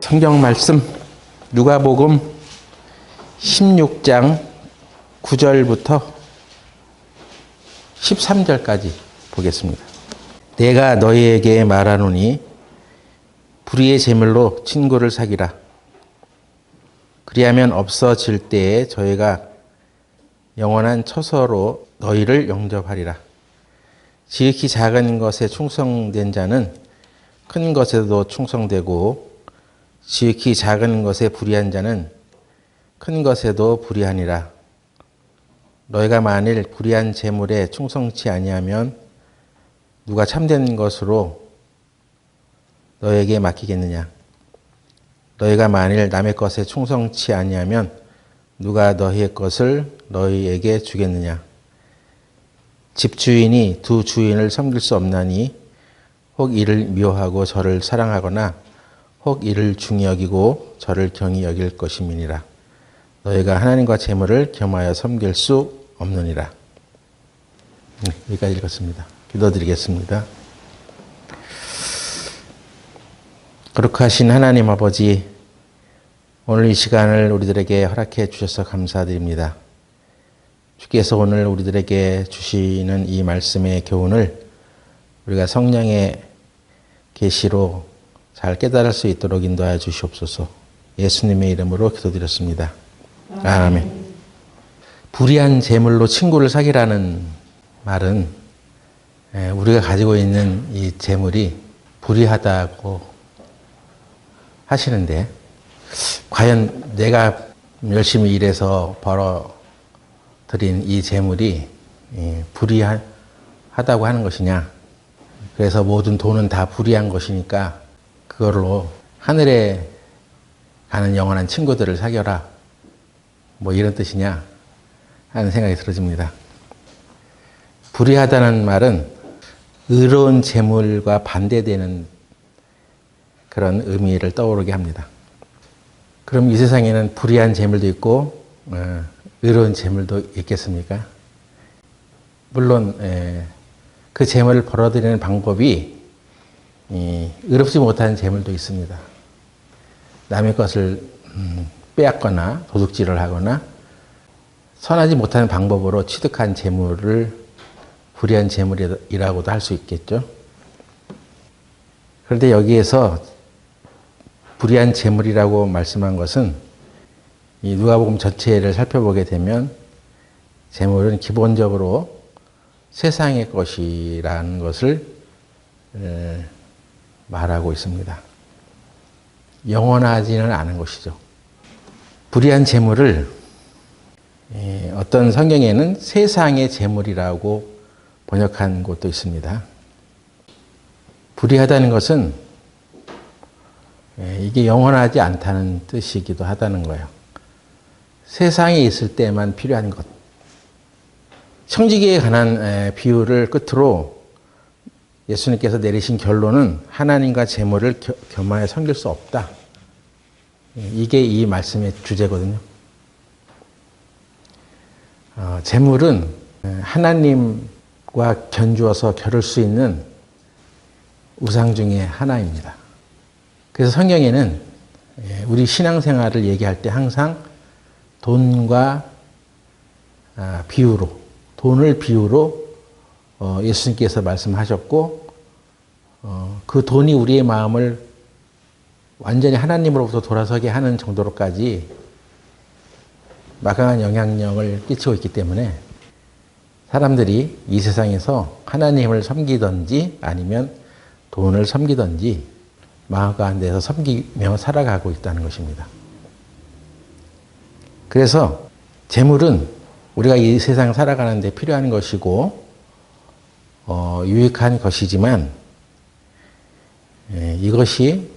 성경 말씀 누가복음 16장 9절부터 13절까지 보겠습니다. 내가 너희에게 말하노니 불의의 제물로 친구를 사귀라. 그리하면 없어질 때에 저희가 영원한 처소로 너희를 영접하리라. 지극히 작은 것에 충성된 자는 큰 것에도 충성되고 지극히 작은 것에 불의한 자는 큰 것에도 불의하니라. 너희가 만일 불의한 제물에 충성치 아니하면 누가 참된 것으로 너희에게 맡기겠느냐? 너희가 만일 남의 것에 충성치 아니하면 누가 너희의 것을 너희에게 주겠느냐? 집주인이 두 주인을 섬길 수 없나니 혹 이를 미워하고 저를 사랑하거나 혹 이를 중히 여기고 저를 경히 여길 것임이니라. 너희가 하나님과 재물을 겸하여 섬길 수 없느니라. 여기까지 읽었습니다. 기도드리겠습니다. 거룩하신 하나님 아버지, 오늘 이 시간을 우리들에게 허락해 주셔서 감사드립니다. 주께서 오늘 우리들에게 주시는 이 말씀의 교훈을 우리가 성령의 계시로 잘 깨달을 수 있도록 인도하여 주시옵소서. 예수님의 이름으로 기도드렸습니다. 아멘. 불의한 제물로 친구를 사귀라는 말은 우리가 가지고 있는 이 제물이 불의하다고 하시는데, 과연 내가 열심히 일해서 벌어들인 이 제물이 불의하다고 하는 것이냐? 그래서 모든 돈은 다 불의한 것이니까 그걸로 하늘에 가는 영원한 친구들을 사귀어라, 뭐 이런 뜻이냐 하는 생각이 들어집니다. 불의하다는 말은 의로운 재물과 반대되는 그런 의미를 떠오르게 합니다. 그럼 이 세상에는 불의한 재물도 있고 의로운 재물도 있겠습니까? 물론 그 재물을 벌어들이는 방법이 의롭지 못한 재물도 있습니다. 남의 것을 빼앗거나 도둑질을 하거나 선하지 못한 방법으로 취득한 재물을 불의한 재물이라고도 할 수 있겠죠. 그런데 여기에서 불의한 재물이라고 말씀한 것은 이 누가복음 전체를 살펴보게 되면 재물은 기본적으로 세상의 것이라는 것을 말하고 있습니다. 영원하지는 않은 것이죠. 불의한 재물을 어떤 성경에는 세상의 재물이라고 번역한 곳도 있습니다. 불의하다는 것은 이게 영원하지 않다는 뜻이기도 하다는 거예요. 세상에 있을 때만 필요한 것. 청지기에 관한 비유를 끝으로 예수님께서 내리신 결론은 하나님과 재물을 겸하여 섬길 수 없다. 이게 이 말씀의 주제거든요. 재물은 하나님과 견주어서 겨룰 수 있는 우상 중에 하나입니다. 그래서 성경에는 우리 신앙생활을 얘기할 때 항상 돈과 비유로, 돈을 비유로 예수님께서 말씀하셨고, 그 돈이 우리의 마음을 완전히 하나님으로부터 돌아서게 하는 정도로까지 막강한 영향력을 끼치고 있기 때문에 사람들이 이 세상에서 하나님을 섬기든지 아니면 돈을 섬기든지 마음 가운데서 섬기며 살아가고 있다는 것입니다. 그래서 재물은 우리가 이 세상 살아가는 데 필요한 것이고 유익한 것이지만 이것이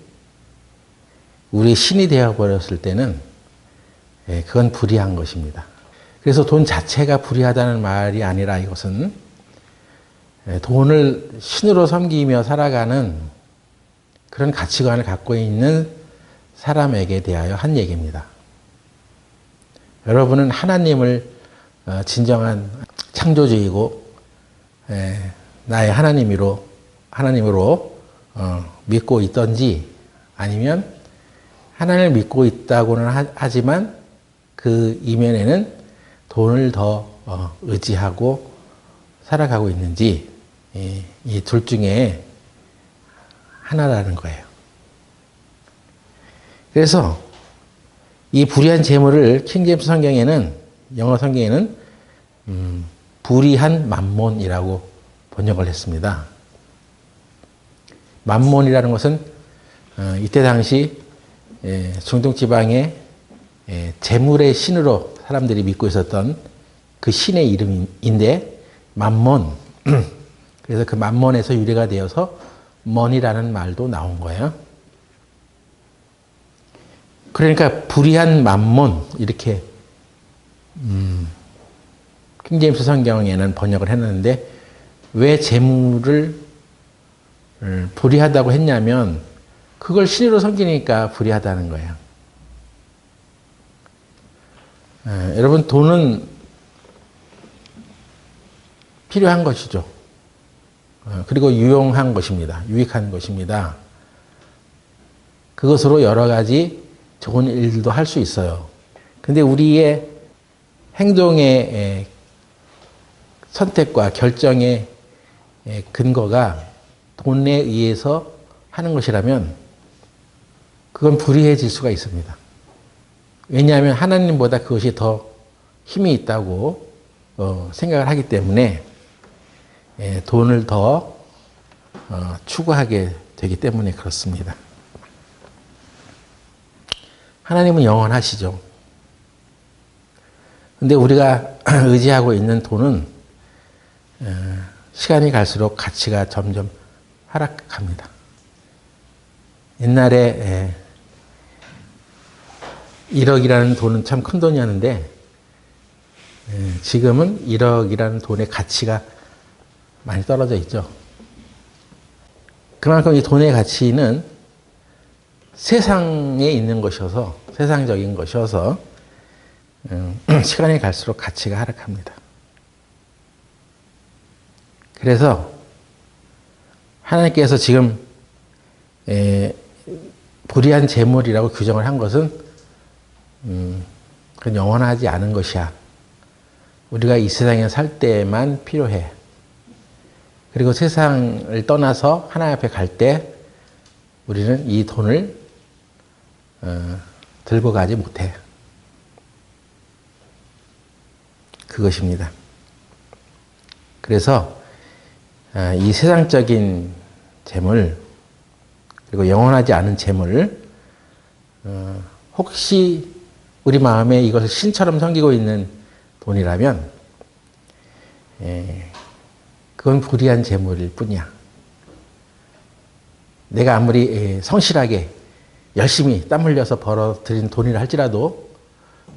우리 신이 되어버렸을 때는 그건 불의한 것입니다. 그래서 돈 자체가 불의하다는 말이 아니라 이것은 돈을 신으로 섬기며 살아가는 그런 가치관을 갖고 있는 사람에게 대하여 한 얘기입니다. 여러분은 하나님을 진정한 창조주이고 나의 하나님으로 믿고 있든지 아니면 하나님을 믿고 있다고는 하지만 그 이면에는 돈을 더 의지하고 살아가고 있는지, 이 둘 중에 하나라는 거예요. 그래서 이 불의한 재물을 킹제임스 성경에는, 영어 성경에는 불의한 만몬이라고 번역을 했습니다. 만몬이라는 것은 이때 당시 중동 지방의 재물의 신으로 사람들이 믿고 있었던 그 신의 이름인데, 만몬. 그래서 그 만몬에서 유래가 되어서 mon이라는 말도 나온 거예요. 그러니까 불의한 만몬, 이렇게 킹제임스 성경에는 번역을 했는데, 왜 재물을 불의하다고 했냐면 그걸 신으로 섬기니까 불의하다는 거예요. 여러분, 돈은 필요한 것이죠. 그리고 유용한 것입니다. 유익한 것입니다. 그것으로 여러 가지 좋은 일들도 할 수 있어요. 근데 우리의 행동의 선택과 결정의 근거가 돈에 의해서 하는 것이라면 그건 불의해질 수가 있습니다. 왜냐하면 하나님보다 그것이 더 힘이 있다고 생각을 하기 때문에 돈을 더 추구하게 되기 때문에 그렇습니다. 하나님은 영원하시죠. 근데 우리가 의지하고 있는 돈은 시간이 갈수록 가치가 점점 하락합니다. 옛날에 1억이라는 돈은 참 큰 돈이었는데 지금은 1억이라는 돈의 가치가 많이 떨어져 있죠. 그만큼 이 돈의 가치는 세상에 있는 것이어서, 세상적인 것이어서 시간이 갈수록 가치가 하락합니다. 그래서 하나님께서 지금 불의한 재물이라고 규정을 한 것은 그건 영원하지 않은 것이야. 우리가 이 세상에 살 때만 필요해. 그리고 세상을 떠나서 하나님 앞에 갈 때 우리는 이 돈을 들고 가지 못해. 그것입니다. 그래서 이 세상적인 재물, 그리고 영원하지 않은 재물, 혹시 우리 마음에 이것을 신처럼 섬기고 있는 돈이라면 그건 불의한 재물일 뿐이야. 내가 아무리 성실하게 열심히 땀 흘려서 벌어들인 돈이라 할지라도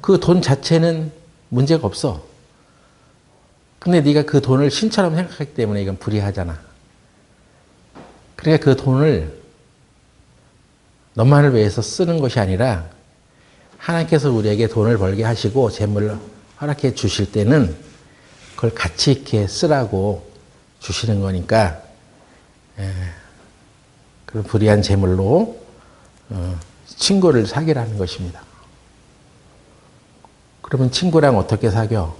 그 돈 자체는 문제가 없어. 근데 네가 그 돈을 신처럼 생각하기 때문에 이건 불의하잖아. 그러니까 그 돈을 너만을 위해서 쓰는 것이 아니라 하나님께서 우리에게 돈을 벌게 하시고 재물을 허락해 주실 때는 그걸 가치 있게 쓰라고 주시는 거니까 그런 불의한 재물로 친구를 사귀라는 것입니다. 그러면 친구랑 어떻게 사겨?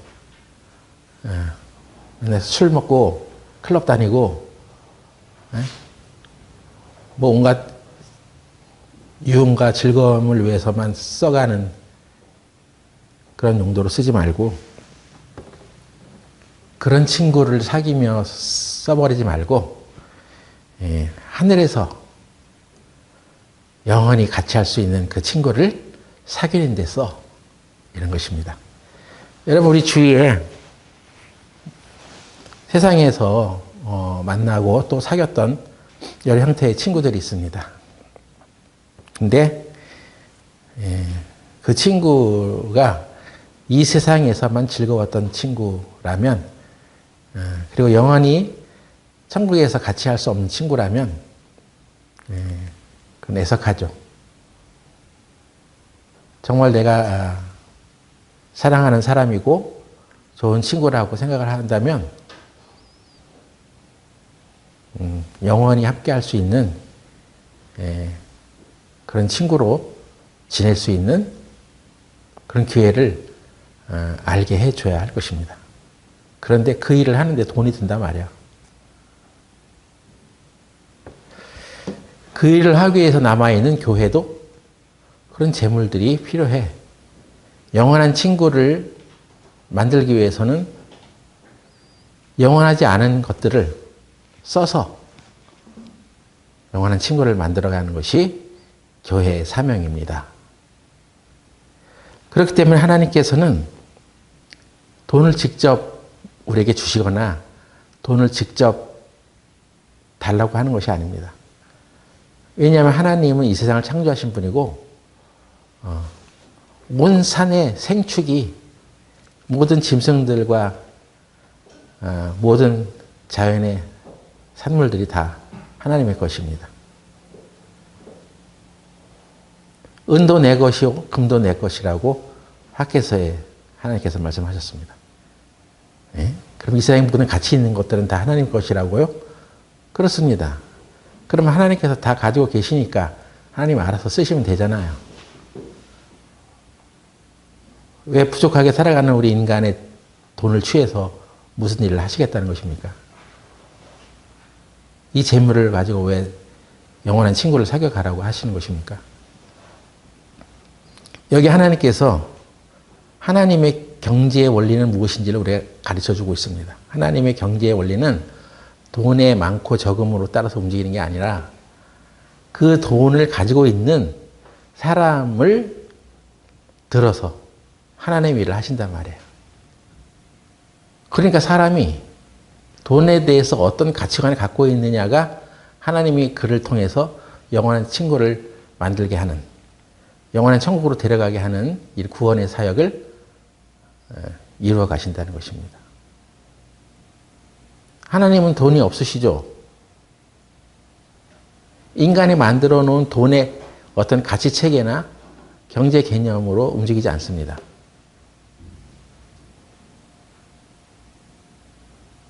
맨날 술 먹고 클럽 다니고 뭐 온갖 유흥과 즐거움을 위해서만 써가는 그런 용도로 쓰지 말고, 그런 친구를 사귀며 써버리지 말고 하늘에서 영원히 같이 할 수 있는 그 친구를 사귀는 데 써. 이런 것입니다. 여러분, 우리 주위에 세상에서 만나고 또 사귀었던 여러 형태의 친구들이 있습니다. 근데 그 친구가 이 세상에서만 즐거웠던 친구라면, 그리고 영원히 천국에서 같이 할 수 없는 친구라면 그건 애석하죠. 정말 내가 사랑하는 사람이고 좋은 친구라고 생각을 한다면 영원히 함께 할 수 있는 그런 친구로 지낼 수 있는 그런 기회를 알게 해줘야 할 것입니다. 그런데 그 일을 하는데 돈이 든단 말이야. 그 일을 하기 위해서 남아있는 교회도 그런 재물들이 필요해. 영원한 친구를 만들기 위해서는 영원하지 않은 것들을 써서 영원한 친구를 만들어가는 것이 교회의 사명입니다. 그렇기 때문에 하나님께서는 돈을 직접 우리에게 주시거나 돈을 직접 달라고 하는 것이 아닙니다. 왜냐하면 하나님은 이 세상을 창조하신 분이고 온 산의 생축이 모든 짐승들과 모든 자연의 산물들이 다 하나님의 것입니다. 은도 내 것이요 금도 내 것이라고 학개서에 하나님께서 말씀하셨습니다. 예? 그럼 이 세상에 모든 가치 있는 것들은 다 하나님 것이라고요? 그렇습니다. 그러면 하나님께서 다 가지고 계시니까 하나님 알아서 쓰시면 되잖아요. 왜 부족하게 살아가는 우리 인간의 돈을 취해서 무슨 일을 하시겠다는 것입니까? 이 재물을 가지고 왜 영원한 친구를 사귀어가라고 하시는 것입니까? 여기 하나님께서 하나님의 경제의 원리는 무엇인지를 우리가 가르쳐주고 있습니다. 하나님의 경제의 원리는 돈의 많고 적음으로 따라서 움직이는 게 아니라 그 돈을 가지고 있는 사람을 들어서 하나님의 일을 하신단 말이에요. 그러니까 사람이 돈에 대해서 어떤 가치관을 갖고 있느냐가 하나님이 그를 통해서 영원한 친구를 만들게 하는, 영원한 천국으로 데려가게 하는 이 구원의 사역을 이루어 가신다는 것입니다. 하나님은 돈이 없으시죠? 인간이 만들어 놓은 돈의 어떤 가치 체계나 경제 개념으로 움직이지 않습니다.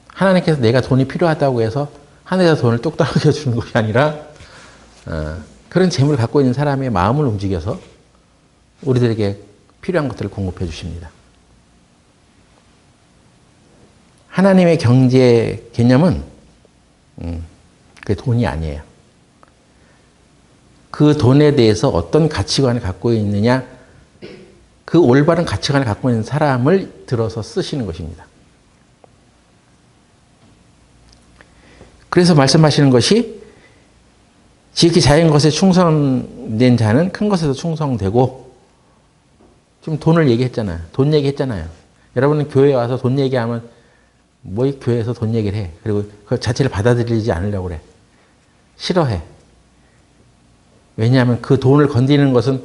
하나님께서 내가 돈이 필요하다고 해서 하늘에서 돈을 뚝 떨어져 주는 것이 아니라 그런 재물을 갖고 있는 사람의 마음을 움직여서 우리들에게 필요한 것들을 공급해 주십니다. 하나님의 경제 개념은 그게 돈이 아니에요. 그 돈에 대해서 어떤 가치관을 갖고 있느냐, 그 올바른 가치관을 갖고 있는 사람을 들어서 쓰시는 것입니다. 그래서 말씀하시는 것이 지극히 작은 것에 충성된 자는 큰 것에도 충성되고, 지금 돈을 얘기했잖아요. 돈 얘기했잖아요. 여러분은 교회에 와서 돈 얘기하면 뭐 교회에서 돈 얘기를 해. 그리고 그 자체를 받아들이지 않으려고 그래. 싫어해. 왜냐하면 그 돈을 건드리는 것은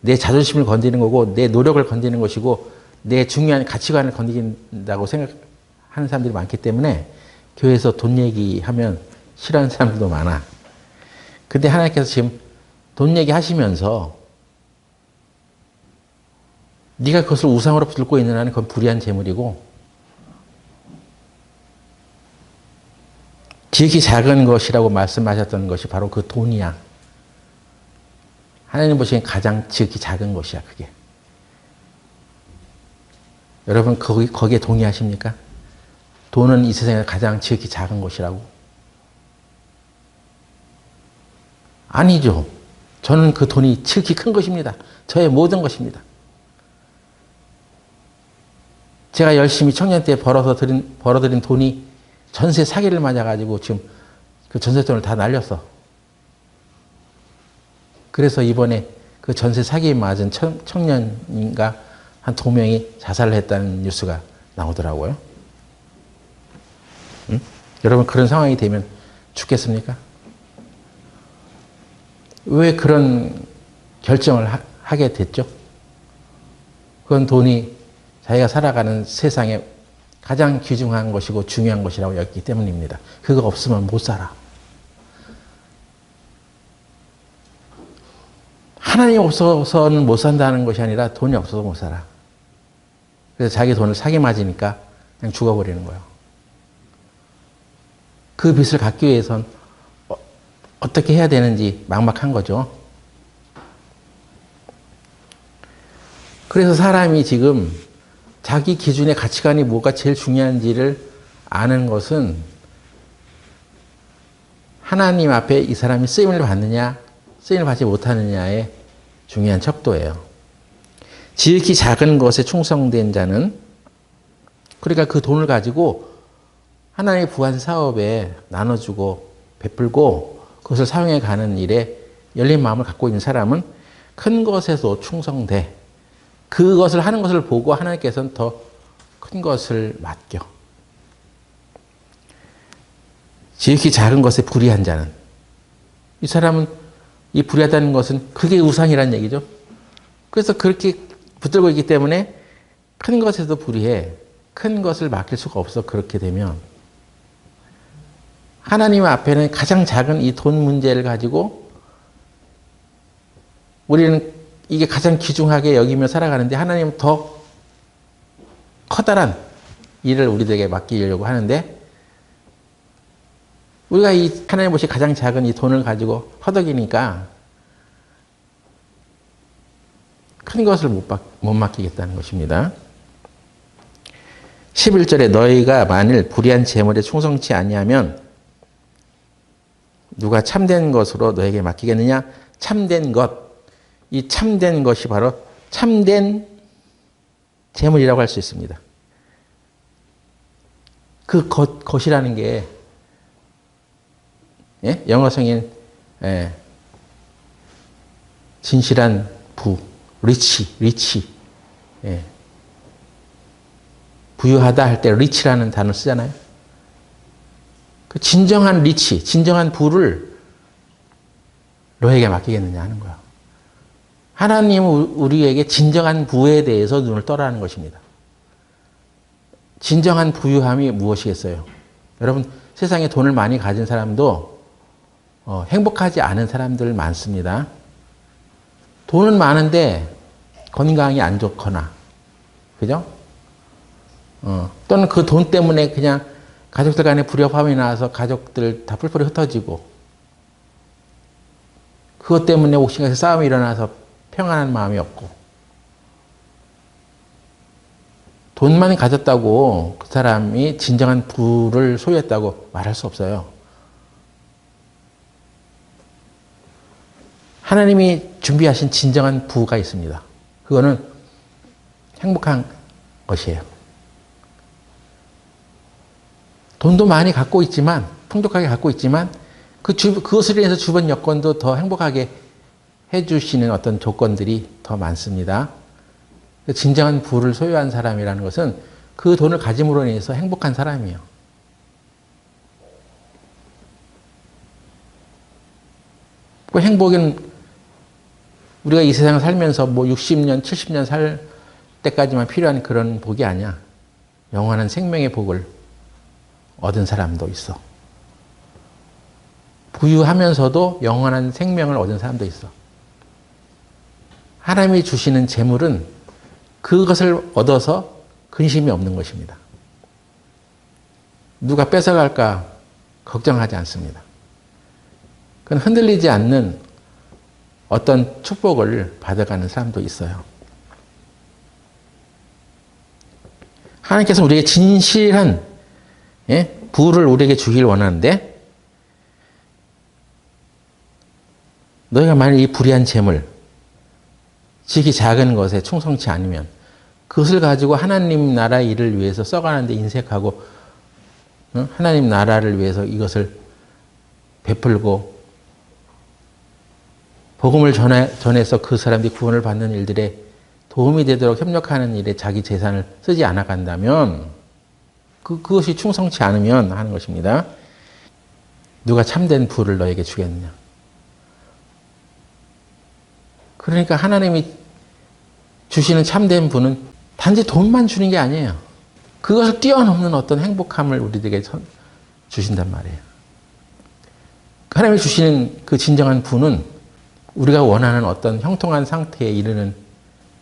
내 자존심을 건드리는 거고 내 노력을 건드리는 것이고 내 중요한 가치관을 건드린다고 생각하는 사람들이 많기 때문에 교회에서 돈 얘기하면 싫어하는 사람들도 많아. 근데 하나님께서 지금 돈 얘기하시면서 네가 그것을 우상으로 들고 있는 한은 그건 불의한 재물이고 지극히 작은 것이라고 말씀하셨던 것이 바로 그 돈이야. 하나님 보시기엔 가장 지극히 작은 것이야, 그게. 여러분, 거기에 동의하십니까? 돈은 이 세상에 가장 지극히 작은 것이라고? 아니죠. 저는 그 돈이 지극히 큰 것입니다. 저의 모든 것입니다. 제가 열심히 청년 때 벌어들인 돈이 전세 사기를 맞아가지고 지금 그 전세돈을 다 날렸어. 그래서 이번에 그 전세 사기 맞은 청년인가 한 2명이 자살을 했다는 뉴스가 나오더라고요. 응? 여러분 그런 상황이 되면 죽겠습니까? 왜 그런 결정을 하게 됐죠? 그건 돈이 자기가 살아가는 세상에 가장 귀중한 것이고 중요한 것이라고 여겼기 때문입니다. 그거 없으면 못 살아. 하나님 없어서는 못 산다는 것이 아니라 돈이 없어서 못 살아. 그래서 자기 돈을 사기 맞으니까 그냥 죽어버리는 거예요. 그 빚을 갚기 위해선 어떻게 해야 되는지 막막한 거죠. 그래서 사람이 지금 자기 기준의 가치관이 뭐가 제일 중요한지를 아는 것은 하나님 앞에 이 사람이 쓰임을 받느냐, 쓰임을 받지 못하느냐의 중요한 척도예요. 지극히 작은 것에 충성된 자는, 그러니까 그 돈을 가지고 하나님의 부한 사업에 나눠주고 베풀고 그것을 사용해 가는 일에 열린 마음을 갖고 있는 사람은 큰 것에도 충성돼. 그것을 하는 것을 보고 하나님께서는 더 큰 것을 맡겨. 지극히 작은 것에 불의한 자는, 이 사람은 이 불의하다는 것은 그게 우상이라는 얘기죠. 그래서 그렇게 붙들고 있기 때문에 큰 것에도 불의해. 큰 것을 맡길 수가 없어. 그렇게 되면 하나님 앞에는 가장 작은 이 돈 문제를 가지고 우리는 이게 가장 귀중하게 여기며 살아가는데 하나님은 더 커다란 일을 우리들에게 맡기려고 하는데 우리가 이 하나님 보시 가장 작은 이 돈을 가지고 허덕이니까 큰 것을 못 맡기겠다는 것입니다. 11절에 너희가 만일 불의한 재물에 충성치 아니하면 누가 참된 것으로 너에게 맡기겠느냐? 참된 것. 이 참된 것이 바로 참된 재물이라고 할 수 있습니다. 그 것이라는 게 예? 영어 성인 진실한 부, 리치. 예. 부유하다 할 때 리치라는 단어 쓰잖아요. 그 진정한 리치, 진정한 부를 너에게 맡기겠느냐 하는 거야. 하나님은 우리에게 진정한 부에 대해서 눈을 떠라는 것입니다. 진정한 부유함이 무엇이겠어요? 여러분, 세상에 돈을 많이 가진 사람도 행복하지 않은 사람들 많습니다. 돈은 많은데 건강이 안 좋거나, 그죠? 또는 그 돈 때문에 그냥 가족들 간에 불협화음이 나와서 가족들 다 뿔뿔이 흩어지고, 그것 때문에 옥신각신 싸움이 일어나서 평안한 마음이 없고, 돈만 가졌다고 그 사람이 진정한 부를 소유했다고 말할 수 없어요. 하나님이 준비하신 진정한 부가 있습니다. 그거는 행복한 것이에요. 돈도 많이 갖고 있지만, 풍족하게 갖고 있지만, 그것으로 인해서 주변 여건도 더 행복하게 해주시는 어떤 조건들이 더 많습니다. 진정한 부를 소유한 사람이라는 것은 그 돈을 가짐으로 인해서 행복한 사람이에요. 그 행복은 우리가 이 세상을 살면서 뭐 60년, 70년 살 때까지만 필요한 그런 복이 아니야. 영원한 생명의 복을 얻은 사람도 있어. 부유하면서도 영원한 생명을 얻은 사람도 있어. 하나님이 주시는 재물은 그것을 얻어서 근심이 없는 것입니다. 누가 뺏어갈까 걱정하지 않습니다. 그건 흔들리지 않는 어떤 축복을 받아가는 사람도 있어요. 하나님께서 우리에게 진실한 부를 우리에게 주길 원하는데, 너희가 만약 이 불의한 재물, 지극히 작은 것에 충성치 않으면 그것을 가지고 하나님 나라 일을 위해서 써가는데 인색하고 하나님 나라를 위해서 이것을 베풀고 복음을 전해서 그 사람들이 구원을 받는 일들에 도움이 되도록 협력하는 일에 자기 재산을 쓰지 않아 간다면 그것이 충성치 않으면 하는 것입니다. 누가 참된 부를 너에게 주겠느냐. 그러니까 하나님이 주시는 참된 부는 단지 돈만 주는 게 아니에요. 그것을 뛰어넘는 어떤 행복함을 우리에게 주신단 말이에요. 하나님이 주시는 그 진정한 부는 우리가 원하는 어떤 형통한 상태에 이르는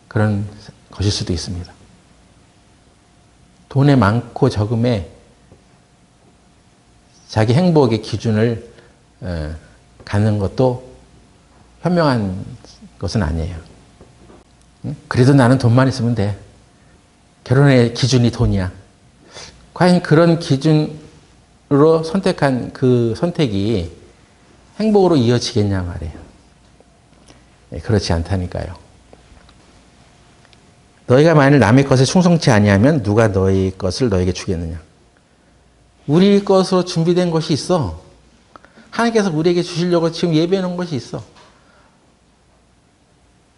그런 것일 수도 있습니다. 돈의 많고 적음에 자기 행복의 기준을 갖는 것도 현명한 것은 아니에요. 응? 그래도 나는 돈만 있으면 돼. 결혼의 기준이 돈이야. 과연 그런 기준으로 선택한 그 선택이 행복으로 이어지겠냐 말이에요. 네, 그렇지 않다니까요. 너희가 만일 남의 것에 충성치 아니하면 누가 너희 것을 너에게 주겠느냐. 우리 것으로 준비된 것이 있어. 하나님께서 우리에게 주시려고 지금 예배해 놓은 것이 있어.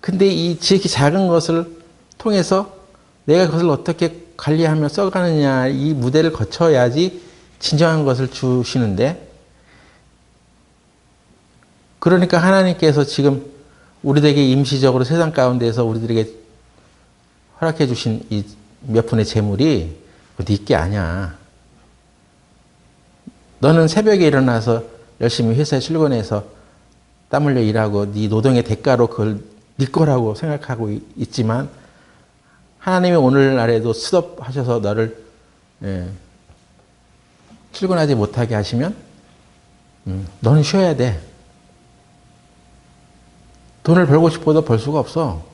근데 이 지극히 작은 것을 통해서 내가 그것을 어떻게 관리하며 써가느냐, 이 무대를 거쳐야지 진정한 것을 주시는데, 그러니까 하나님께서 지금 우리에게 임시적으로 세상 가운데서 우리들에게 허락해 주신 이 몇 푼의 재물이 네 게 아니야. 너는 새벽에 일어나서 열심히 회사에 출근해서 땀 흘려 일하고 네 노동의 대가로 그걸 네 거라고 생각하고 있지만, 하나님이 오늘날에도 스톱하셔서 너를 출근하지 못하게 하시면 너는 쉬어야 돼. 돈을 벌고 싶어도 벌 수가 없어.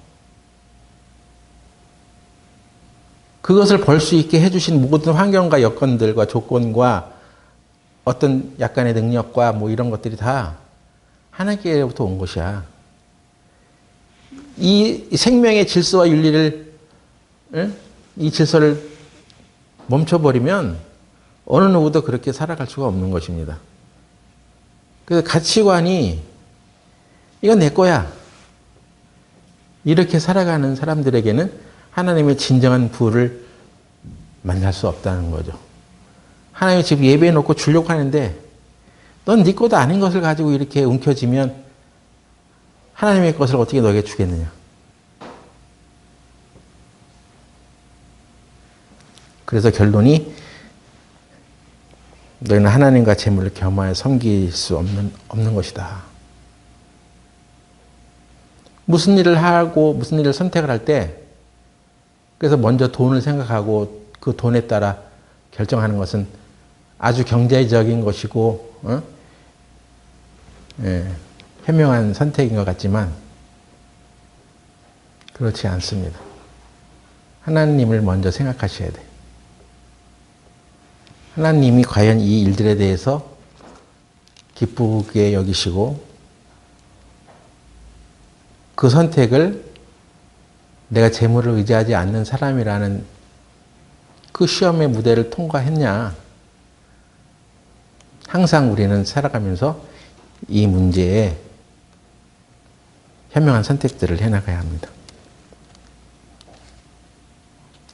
그것을 벌 수 있게 해주신 모든 환경과 여건들과 조건과 어떤 약간의 능력과 뭐 이런 것들이 다 하나님께로부터 온 것이야. 이 생명의 질서와 윤리를, 이 질서를 멈춰버리면 어느 누구도 그렇게 살아갈 수가 없는 것입니다. 그래서 가치관이 이건 내 거야. 이렇게 살아가는 사람들에게는 하나님의 진정한 부를 만날 수 없다는 거죠. 하나님이 지금 예배해 놓고 주려고 하는데 넌 네 것도 아닌 것을 가지고 이렇게 움켜쥐면 하나님의 것을 어떻게 너에게 주겠느냐. 그래서 결론이 너희는 하나님과 재물을 겸하여 섬길 수 없는 것이다. 무슨 일을 하고 무슨 일을 선택을 할 때 그래서 먼저 돈을 생각하고 그 돈에 따라 결정하는 것은 아주 경제적인 것이고 현명한 선택인 것 같지만 그렇지 않습니다. 하나님을 먼저 생각하셔야 돼. 하나님이 과연 이 일들에 대해서 기쁘게 여기시고 그 선택을 내가 재물을 의지하지 않는 사람이라는 그 시험의 무대를 통과했냐. 항상 우리는 살아가면서 이 문제에 현명한 선택들을 해나가야 합니다.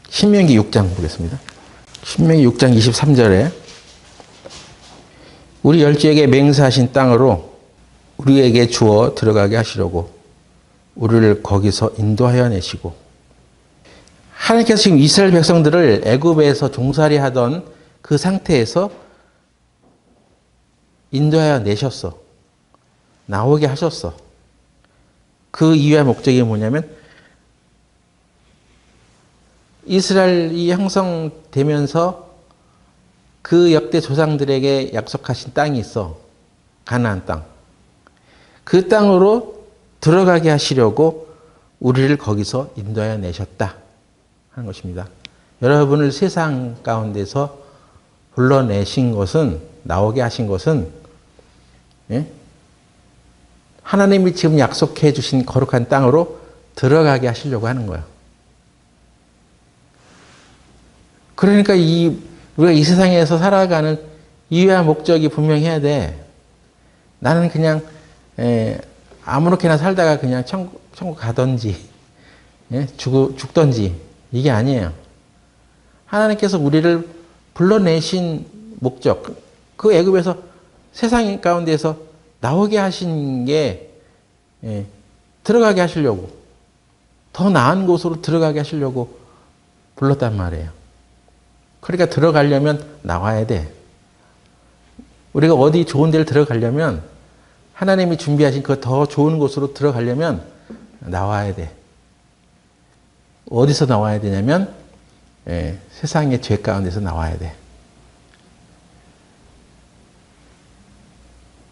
신명기 6장 보겠습니다. 신명기 6장 23절에 우리 열조에게 맹세하신 땅으로 우리에게 주어 들어가게 하시려고 우리를 거기서 인도하여 내시고, 하나님께서 지금 이스라엘 백성들을 애굽에서 종살이 하던 그 상태에서 인도하여 내셨어. 나오게 하셨어. 그 이유와 목적이 뭐냐면 이스라엘이 형성되면서 그 역대 조상들에게 약속하신 땅이 있어. 가나안 땅. 그 땅으로 들어가게 하시려고 우리를 거기서 인도하여 내셨다 하는 것입니다. 여러분을 세상 가운데서 불러내신 것은, 나오게 하신 것은 하나님이 지금 약속해 주신 거룩한 땅으로 들어가게 하시려고 하는 거예요. 그러니까 우리가 이 세상에서 살아가는 이유와 목적이 분명해야 돼. 나는 그냥 아무렇게나 살다가 그냥 천국 가든지 죽든지 이게 아니에요. 하나님께서 우리를 불러내신 목적, 그 애굽에서 세상 가운데서 나오게 하신 게 들어가게 하시려고, 더 나은 곳으로 들어가게 하시려고 불렀단 말이에요. 그러니까 들어가려면 나와야 돼. 우리가 어디 좋은 데를 들어가려면, 하나님이 준비하신 그 더 좋은 곳으로 들어가려면 나와야 돼. 어디서 나와야 되냐면 세상의 죄 가운데서 나와야 돼.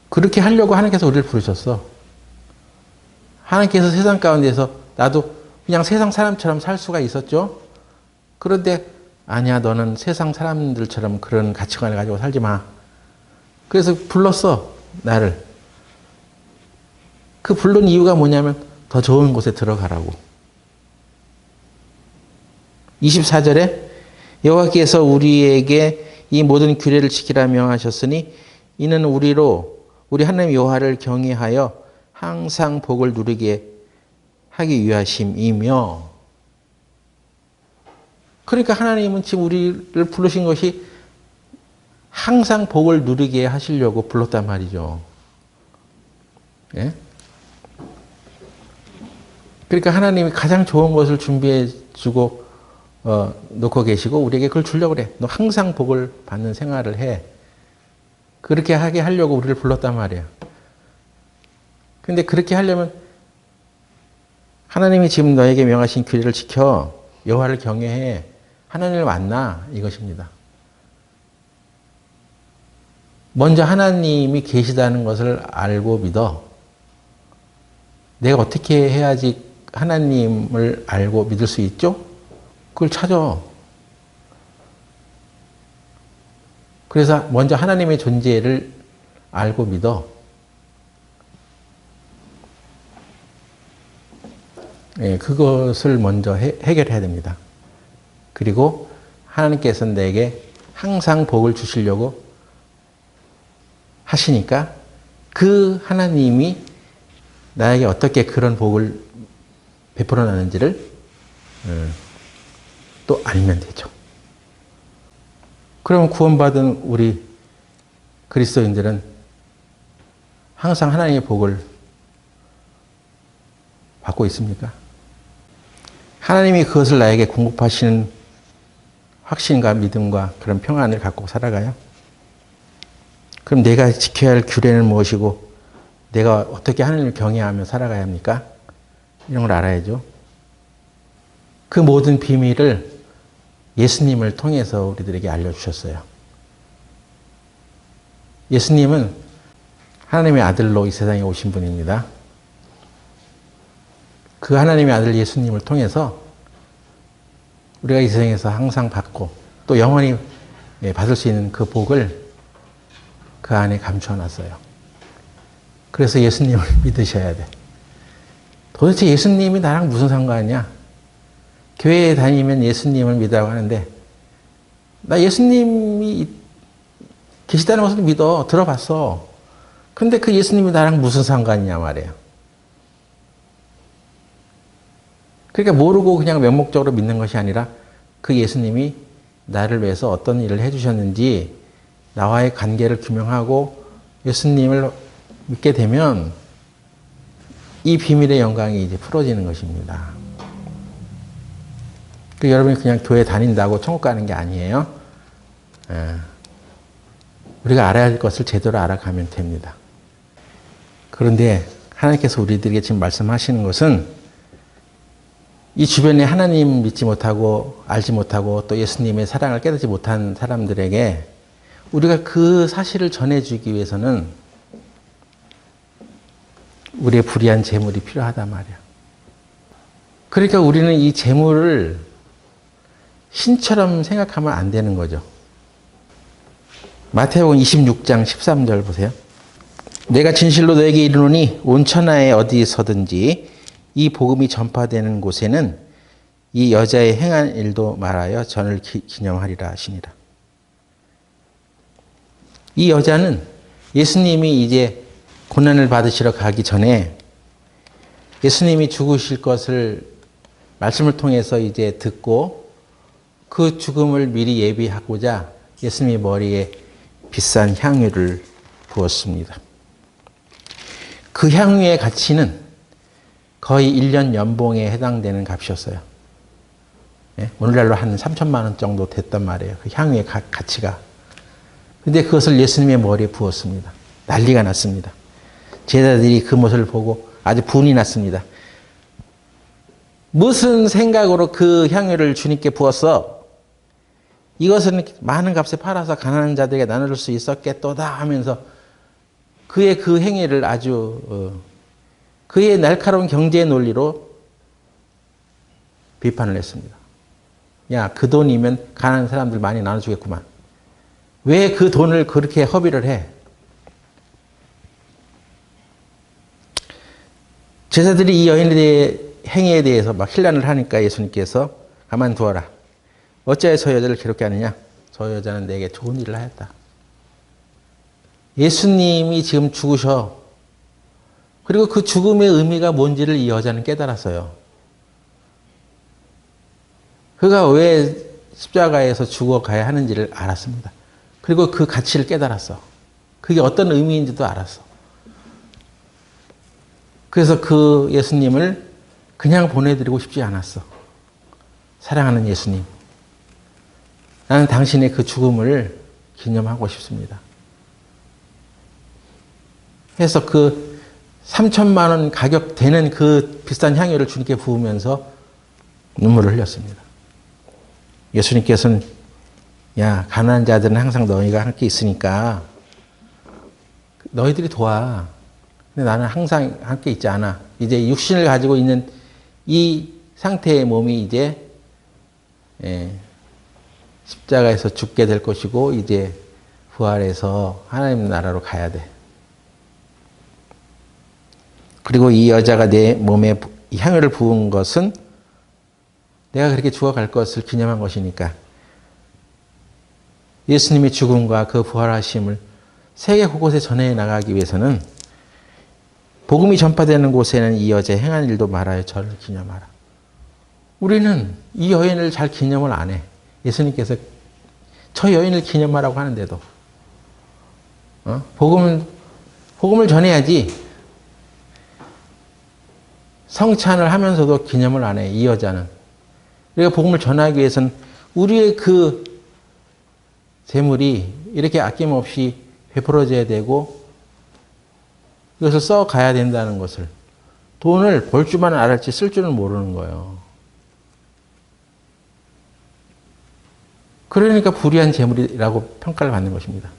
그렇게 하려고 하나님께서 우리를 부르셨어. 하나님께서 세상 가운데서 나도 그냥 세상 사람처럼 살 수가 있었죠. 그런데 아니야, 너는 세상 사람들처럼 그런 가치관을 가지고 살지 마. 그래서 불렀어, 나를. 그 부른 이유가 뭐냐면 더 좋은 곳에 들어가라고. 24절에 여호와께서 우리에게 이 모든 규례를 지키라 명하셨으니 이는 우리 하나님 여호와를 경외하여 항상 복을 누리게 하기 위하심이며. 그러니까 하나님은 지금 우리를 부르신 것이 항상 복을 누리게 하시려고 불렀단 말이죠. 예? 그러니까 하나님이 가장 좋은 것을 준비해 주고 놓고 계시고 우리에게 그걸 주려고 그래. 너 항상 복을 받는 생활을 해. 그렇게 하게 하려고 우리를 불렀단 말이야. 근데 그렇게 하려면 하나님이 지금 너에게 명하신 규례를 지켜 여호와를 경외해 하나님을 만나 이것입니다. 먼저 하나님이 계시다는 것을 알고 믿어. 내가 어떻게 해야지 하나님을 알고 믿을 수 있죠? 그걸 찾아. 그래서 먼저 하나님의 존재를 알고 믿어. 예, 그것을 먼저 해결해야 됩니다. 그리고 하나님께서는 내게 항상 복을 주시려고 하시니까 그 하나님이 나에게 어떻게 그런 복을 베풀어 나는지를 또 알면 되죠. 그러면 구원받은 우리 그리스도인들은 항상 하나님의 복을 받고 있습니까? 하나님이 그것을 나에게 공급하시는 확신과 믿음과 그런 평안을 갖고 살아가요? 그럼 내가 지켜야 할 규례는 무엇이고 내가 어떻게 하나님을 경외하며 살아가야 합니까? 이런 걸 알아야죠. 그 모든 비밀을 예수님을 통해서 우리들에게 알려주셨어요. 예수님은 하나님의 아들로 이 세상에 오신 분입니다. 그 하나님의 아들 예수님을 통해서 우리가 이 세상에서 항상 받고 또 영원히 받을 수 있는 그 복을 그 안에 감춰놨어요. 그래서 예수님을 믿으셔야 돼. 도대체 예수님이 나랑 무슨 상관이냐? 교회에 다니면 예수님을 믿으라고 하는데 나 예수님이 계시다는 것을 믿어. 들어봤어. 근데 그 예수님이 나랑 무슨 상관이냐 말이에요. 그러니까 모르고 그냥 명목적으로 믿는 것이 아니라 그 예수님이 나를 위해서 어떤 일을 해주셨는지 나와의 관계를 규명하고 예수님을 믿게 되면 이 비밀의 영광이 이제 풀어지는 것입니다. 그 여러분이 그냥 교회 다닌다고 천국 가는 게 아니에요. 우리가 알아야 할 것을 제대로 알아가면 됩니다. 그런데 하나님께서 우리들에게 지금 말씀하시는 것은 이 주변에 하나님 믿지 못하고 알지 못하고 또 예수님의 사랑을 깨닫지 못한 사람들에게 우리가 그 사실을 전해주기 위해서는 우리의 불의한 재물이 필요하단 말이야. 그러니까 우리는 이 재물을 신처럼 생각하면 안 되는 거죠. 마태복음 26장 13절 보세요. 내가 진실로 너에게 이르노니 온 천하에 어디서든지 이 복음이 전파되는 곳에는 이 여자의 행한 일도 말하여 전을 기념하리라 하시니라. 이 여자는 예수님이 이제 고난을 받으시러 가기 전에 예수님이 죽으실 것을 말씀을 통해서 이제 듣고 그 죽음을 미리 예비하고자 예수님의 머리에 비싼 향유를 부었습니다. 그 향유의 가치는 거의 1년 연봉에 해당되는 값이었어요. 예? 오늘날로 한 3천만 원 정도 됐단 말이에요. 그 향유의 가치가. 근데 그것을 예수님의 머리에 부었습니다. 난리가 났습니다. 제자들이 그 모습을 보고 아주 분이 났습니다. 무슨 생각으로 그 향유를 주님께 부었어? 이것은 많은 값에 팔아서 가난한 자들에게 나눌 수 있었겠도다 하면서 그의 그 행위를 아주 그의 날카로운 경제의 논리로 비판을 했습니다. 야, 그 돈이면 가난한 사람들 많이 나눠주겠구만. 왜 그 돈을 그렇게 허비를 해? 제자들이 이 여인에 대해 행위에 대해서 막 힐난을 하니까 예수님께서 가만두어라. 어찌하여 저 여자를 괴롭게 하느냐? 저 여자는 내게 좋은 일을 하였다. 예수님이 지금 죽으셔. 그리고 그 죽음의 의미가 뭔지를 이 여자는 깨달았어요. 그가 왜 십자가에서 죽어가야 하는지를 알았습니다. 그리고 그 가치를 깨달았어. 그게 어떤 의미인지도 알았어. 그래서 그 예수님을 그냥 보내드리고 싶지 않았어. 사랑하는 예수님. 나는 당신의 그 죽음을 기념하고 싶습니다. 해서 그 3천만 원 가격 되는 그 비싼 향유를 주님께 부으면서 눈물을 흘렸습니다. 예수님께서는 야, 가난한 자들은 항상 너희가 함께 있으니까 너희들이 도와. 근데 나는 항상 함께 있지 않아. 이제 육신을 가지고 있는 이 상태의 몸이 이제 십자가에서 죽게 될 것이고 이제 부활해서 하나님 나라로 가야 돼. 그리고 이 여자가 내 몸에 향유를 부은 것은 내가 그렇게 죽어갈 것을 기념한 것이니까 예수님의 죽음과 그 부활하심을 세계 곳곳에 전해 나가기 위해서는 복음이 전파되는 곳에는 이 여자의 행한 일도 말하여 저를 기념하라. 우리는 이 여인을 잘 기념을 안 해. 예수님께서 저 여인을 기념하라고 하는데도 복음을 전해야지. 성찬을 하면서도 기념을 안 해. 이 여자는. 우리가 복음을 전하기 위해서는 우리의 그 재물이 이렇게 아낌없이 베풀어져야 되고 이것을 써가야 된다는 것을 돈을 벌 줄만 알았지 쓸 줄은 모르는 거예요. 그러니까 불의한 재물이라고 평가를 받는 것입니다.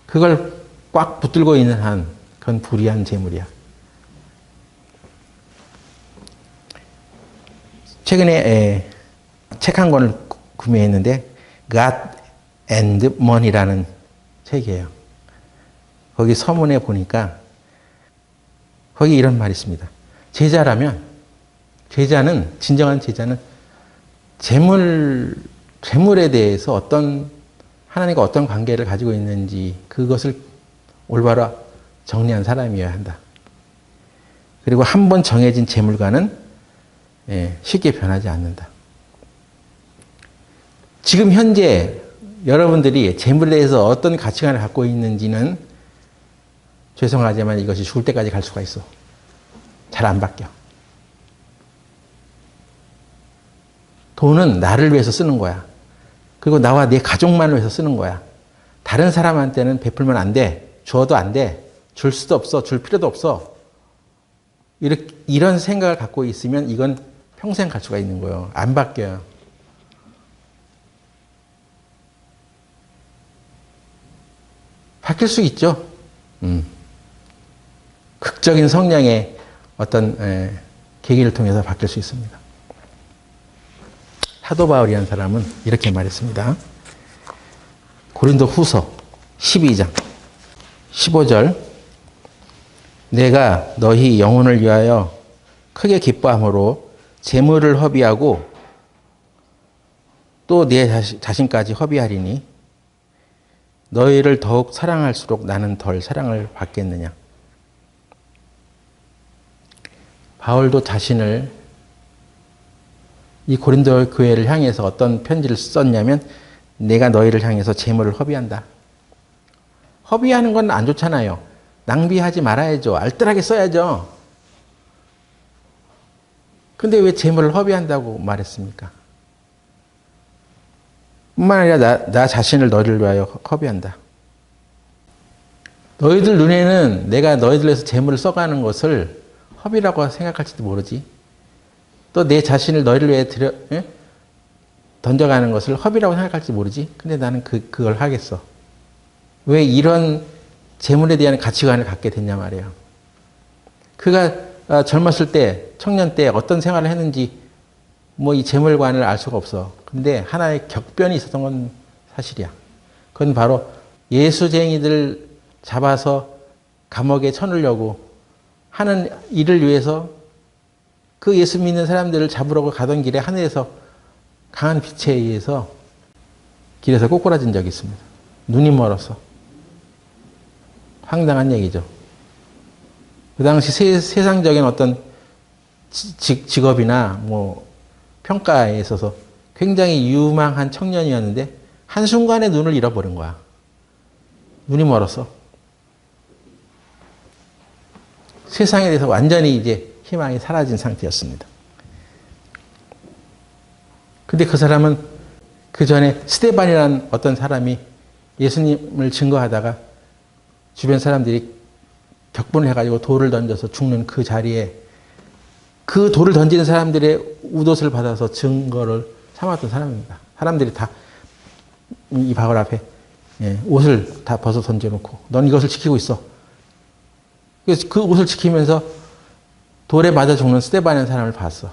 그걸 꽉 붙들고 있는 한 그건 불의한 재물이야. 최근에 책 한 권을 구매했는데 God and Money라는 책이에요. 거기 서문에 보니까 거기 이런 말이 있습니다. 제자는 진정한 제자는 재물에 대해서 하나님과 어떤 관계를 가지고 있는지 그것을 올바로 정리한 사람이어야 한다. 그리고 한 번 정해진 재물과는 쉽게 변하지 않는다. 지금 현재 여러분들이 재물에 대해서 어떤 가치관을 갖고 있는지는 죄송하지만 이것이 죽을 때까지 갈 수가 있어. 잘 안 바뀌어. 돈은 나를 위해서 쓰는 거야. 그리고 나와 내 가족만을 위해서 쓰는 거야. 다른 사람한테는 베풀면 안 돼. 줘도 안 돼. 줄 수도 없어. 줄 필요도 없어. 이런 생각을 갖고 있으면 이건 평생 갈 수가 있는 거예요. 안 바뀌어요. 바뀔 수 있죠. 극적인 성령의 어떤 계기를 통해서 바뀔 수 있습니다. 사도 바울이라는 사람은 이렇게 말했습니다. 고린도 후서 12장 15절 내가 너희 영혼을 위하여 크게 기뻐함으로 재물을 허비하고 또 내 자신까지 허비하리니 너희를 더욱 사랑할수록 나는 덜 사랑을 받겠느냐. 바울도 자신을 이 고린도 교회를 향해서 어떤 편지를 썼냐면 내가 너희를 향해서 재물을 허비한다. 허비하는 건 안 좋잖아요. 낭비하지 말아야죠. 알뜰하게 써야죠. 근데 왜 재물을 허비한다고 말했습니까? 뿐만 아니라 나 자신을 너희를 위하여 허비한다. 너희들 눈에는 내가 너희들 위해서 재물을 써가는 것을 허비라고 생각할지도 모르지. 또 내 자신을 너희를 위해 던져가는 것을 허비라고 생각할지 모르지. 근데 나는 그걸 하겠어. 왜 이런 재물에 대한 가치관을 갖게 됐냐 말이에요. 그가 젊었을 때, 청년 때 어떤 생활을 했는지 뭐 이 재물관을 알 수가 없어. 근데 하나의 격변이 있었던 건 사실이야. 그건 바로 예수쟁이들 잡아서 감옥에 쳐넣으려고 하는 일을 위해서 그 예수 믿는 사람들을 잡으려고 가던 길에 하늘에서 강한 빛에 의해서 길에서 꼬꾸라진 적이 있습니다. 눈이 멀어서. 황당한 얘기죠. 그 당시 세상적인 어떤 직업이나 뭐 평가에 있어서 굉장히 유망한 청년이었는데 한순간에 눈을 잃어버린 거야. 눈이 멀었어. 세상에 대해서 완전히 이제 희망이 사라진 상태였습니다. 근데 그 사람은 그 전에 스데반이라는 어떤 사람이 예수님을 증거하다가 주변 사람들이 격분을 해가지고 돌을 던져서 죽는 그 자리에 그 돌을 던지는 사람들의 우도를 받아서 증거를 삼았던 사람입니다. 사람들이 다 이 바울 앞에 옷을 다 벗어 던져놓고 넌 이것을 지키고 있어. 그래서 그 옷을 지키면서 돌에 맞아 죽는 스데반이라는 사람을 봤어.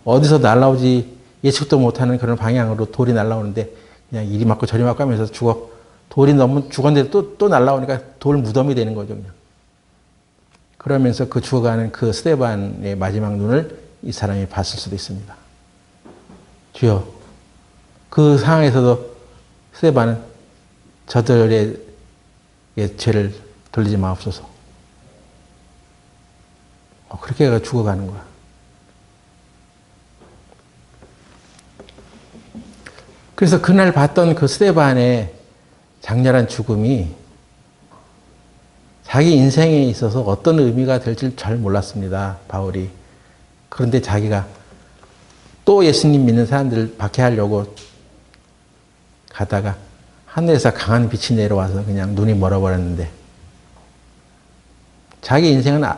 어디서 날라오지 예측도 못하는 그런 방향으로 돌이 날라오는데 그냥 이리 맞고 저리 맞고 하면서 죽어. 돌이 너무 죽었는데 또 날라오니까 돌 무덤이 되는 거죠. 그냥. 그러면서 그 죽어가는 그 스데반의 마지막 눈을 이 사람이 봤을 수도 있습니다. 주여, 그 상황에서도 스데반은 저들의 죄를 돌리지 마옵소서. 그렇게 죽어가는 거야. 그래서 그날 봤던 그 스데반의 장렬한 죽음이 자기 인생에 있어서 어떤 의미가 될지 잘 몰랐습니다. 바울이. 그런데 자기가 또 예수님 믿는 사람들을 박해하려고 가다가 하늘에서 강한 빛이 내려와서 그냥 눈이 멀어버렸는데 자기 인생은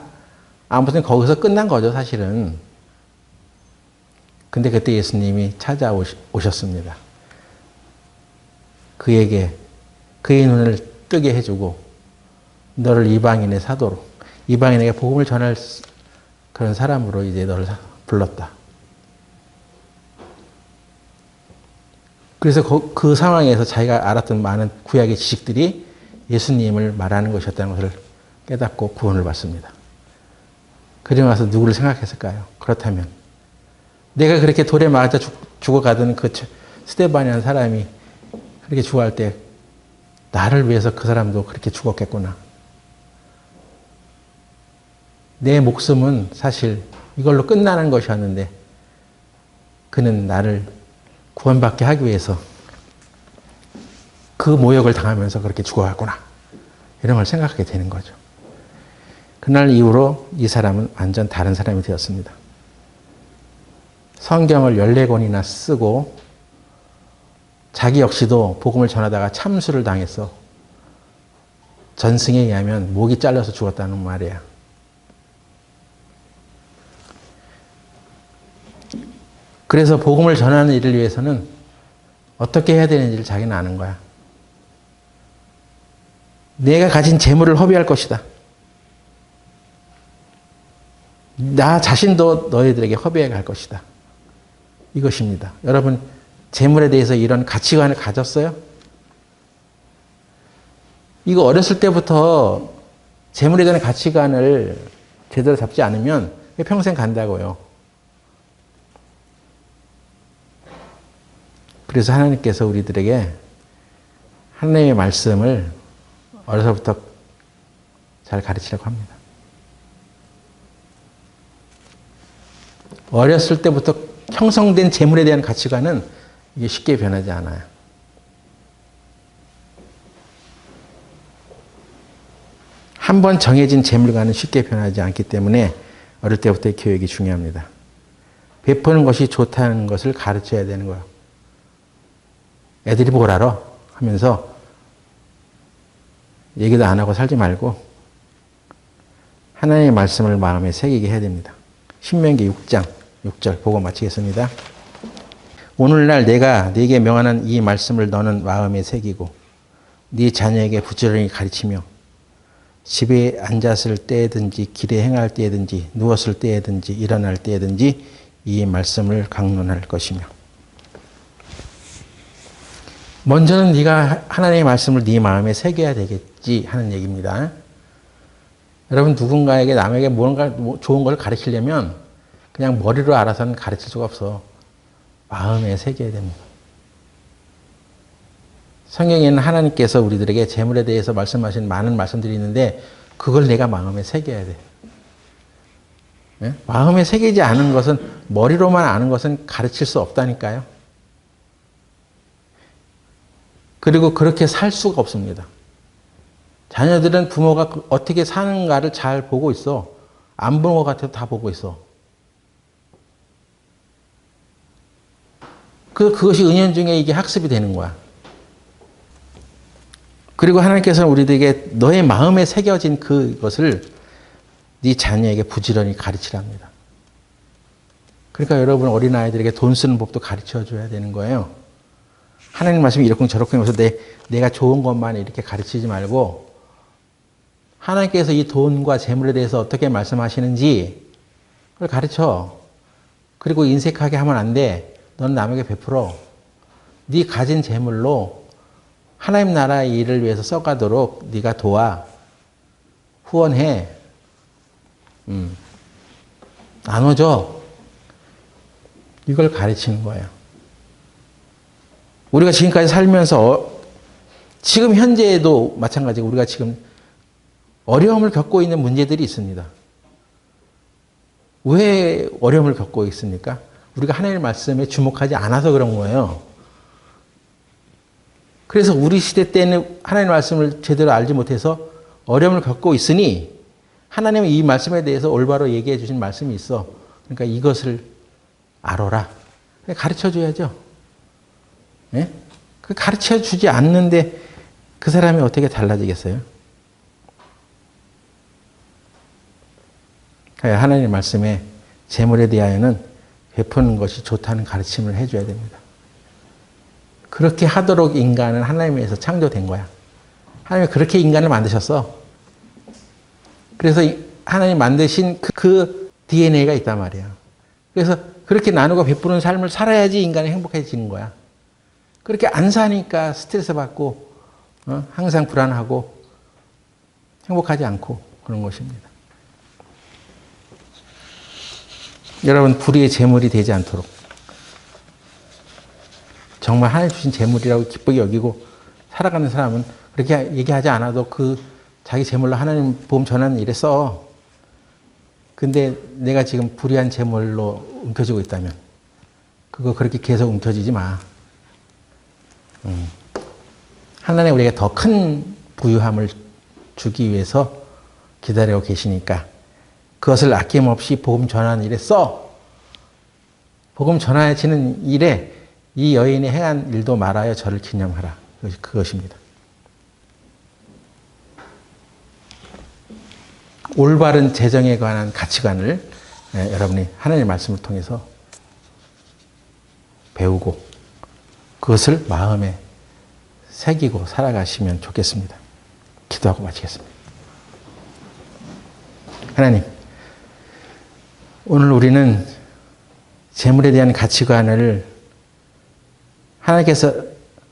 아무튼 거기서 끝난 거죠, 사실은. 근데 그때 예수님이 찾아오셨습니다. 그에게 그의 눈을 뜨게 해주고 너를 이방인의 사도로, 이방인에게 복음을 전할 그런 사람으로 이제 너를 불렀다. 그래서 그 상황에서 자기가 알았던 많은 구약의 지식들이 예수님을 말하는 것이었다는 것을 깨닫고 구원을 받습니다. 그리고 나서 누구를 생각했을까요? 그렇다면 내가 그렇게 돌에 맞아 죽어가던 그 스데반이라는 사람이 그렇게 죽어갈 때 나를 위해서 그 사람도 그렇게 죽었겠구나. 내 목숨은 사실 이걸로 끝나는 것이었는데 그는 나를 구원받게 하기 위해서 그 모욕을 당하면서 그렇게 죽어갔구나. 이런 걸 생각하게 되는 거죠. 그날 이후로 이 사람은 완전 다른 사람이 되었습니다. 성경을 14권이나 쓰고 자기 역시도 복음을 전하다가 참수를 당해서 전승에 의하면 목이 잘려서 죽었다는 말이야. 그래서 복음을 전하는 일을 위해서는 어떻게 해야 되는지를 자기는 아는 거야. 내가 가진 재물을 허비할 것이다. 나 자신도 너희들에게 허비해 갈 것이다. 이것입니다. 여러분, 재물에 대해서 이런 가치관을 가졌어요? 이거 어렸을 때부터 재물에 대한 가치관을 제대로 잡지 않으면 평생 간다고요. 그래서 하나님께서 우리들에게 하나님의 말씀을 어려서부터 잘 가르치라고 합니다. 어렸을 때부터 형성된 재물에 대한 가치관은 이게 쉽게 변하지 않아요. 한번 정해진 재물과는 쉽게 변하지 않기 때문에 어릴 때부터의 교육이 중요합니다. 베푸는 것이 좋다는 것을 가르쳐야 되는 거예요. 애들이 뭘 알아? 하면서 얘기도 안 하고 살지 말고 하나님의 말씀을 마음에 새기게 해야 됩니다. 신명기 6장 6절 보고 마치겠습니다. 오늘날 내가 네게 명하는 이 말씀을 너는 마음에 새기고 네 자녀에게 부지런히 가르치며 집에 앉았을 때든지 길에 행할 때든지 누웠을 때든지 일어날 때든지 이 말씀을 강론할 것이며 먼저는 네가 하나님의 말씀을 네 마음에 새겨야 되겠지 하는 얘기입니다. 여러분 누군가에게 남에게 뭔가 좋은 걸 가르치려면 그냥 머리로 알아서는 가르칠 수가 없어. 마음에 새겨야 됩니다. 성경에는 하나님께서 우리들에게 재물에 대해서 말씀하신 많은 말씀들이 있는데 그걸 내가 마음에 새겨야 돼. 네? 마음에 새기지 않은 것은 머리로만 아는 것은 가르칠 수 없다니까요. 그리고 그렇게 살 수가 없습니다. 자녀들은 부모가 어떻게 사는가를 잘 보고 있어. 안 본 것 같아도 다 보고 있어. 그것이 은연중에 이게 학습이 되는 거야. 그리고 하나님께서는 우리들에게 너의 마음에 새겨진 그것을 네 자녀에게 부지런히 가르치랍니다. 그러니까 여러분 어린아이들에게 돈 쓰는 법도 가르쳐줘야 되는 거예요. 하나님 말씀이 이렇쿵저렇쿵 해서 내가 좋은 것만 이렇게 가르치지 말고 하나님께서 이 돈과 재물에 대해서 어떻게 말씀하시는지 그걸 가르쳐. 그리고 인색하게 하면 안 돼. 넌 남에게 베풀어. 네 가진 재물로 하나님 나라의 일을 위해서 써가도록 네가 도와. 후원해. 나눠줘. 이걸 가르치는 거예요. 우리가 지금까지 살면서 지금 현재에도 마찬가지고 우리가 지금 어려움을 겪고 있는 문제들이 있습니다. 왜 어려움을 겪고 있습니까? 우리가 하나님의 말씀에 주목하지 않아서 그런 거예요. 그래서 우리 시대 때는 하나님의 말씀을 제대로 알지 못해서 어려움을 겪고 있으니 하나님은 이 말씀에 대해서 올바로 얘기해 주신 말씀이 있어. 그러니까 이것을 알아라. 가르쳐 줘야죠. 예? 그 가르쳐 주지 않는데 그 사람이 어떻게 달라지겠어요? 하나님의 말씀에 재물에 대하여는 베푸는 것이 좋다는 가르침을 해줘야 됩니다. 그렇게 하도록 인간은 하나님에서 창조된 거야. 하나님이 그렇게 인간을 만드셨어. 그래서 하나님 만드신 그 DNA가 있단 말이야. 그래서 그렇게 나누고 베푸는 삶을 살아야지 인간이 행복해지는 거야. 그렇게 안 사니까 스트레스 받고 항상 불안하고 행복하지 않고 그런 것입니다. 여러분 불의의 재물이 되지 않도록 정말 하나님 주신 재물이라고 기쁘게 여기고 살아가는 사람은 그렇게 얘기하지 않아도 그 자기 재물로 하나님 복음 전하는 일에 써. 근데 내가 지금 불의한 재물로 움켜쥐고 있다면 그거 그렇게 계속 움켜쥐지 마. 하나님 우리에게 더 큰 부유함을 주기 위해서 기다리고 계시니까 그것을 아낌없이 복음 전하는 일에 써. 복음 전하시는 일에 이 여인이 행한 일도 말하여 저를 기념하라. 그것입니다. 올바른 재정에 관한 가치관을 여러분이 하나님의 말씀을 통해서 배우고 그것을 마음에 새기고 살아가시면 좋겠습니다. 기도하고 마치겠습니다. 하나님, 오늘 우리는 재물에 대한 가치관을 하나님께서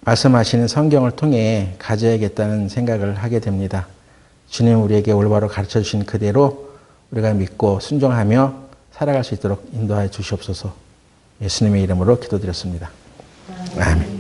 말씀하시는 성경을 통해 가져야겠다는 생각을 하게 됩니다. 주님 우리에게 올바로 가르쳐 주신 그대로 우리가 믿고 순종하며 살아갈 수 있도록 인도하여 주시옵소서. 예수님의 이름으로 기도드렸습니다. 아멘.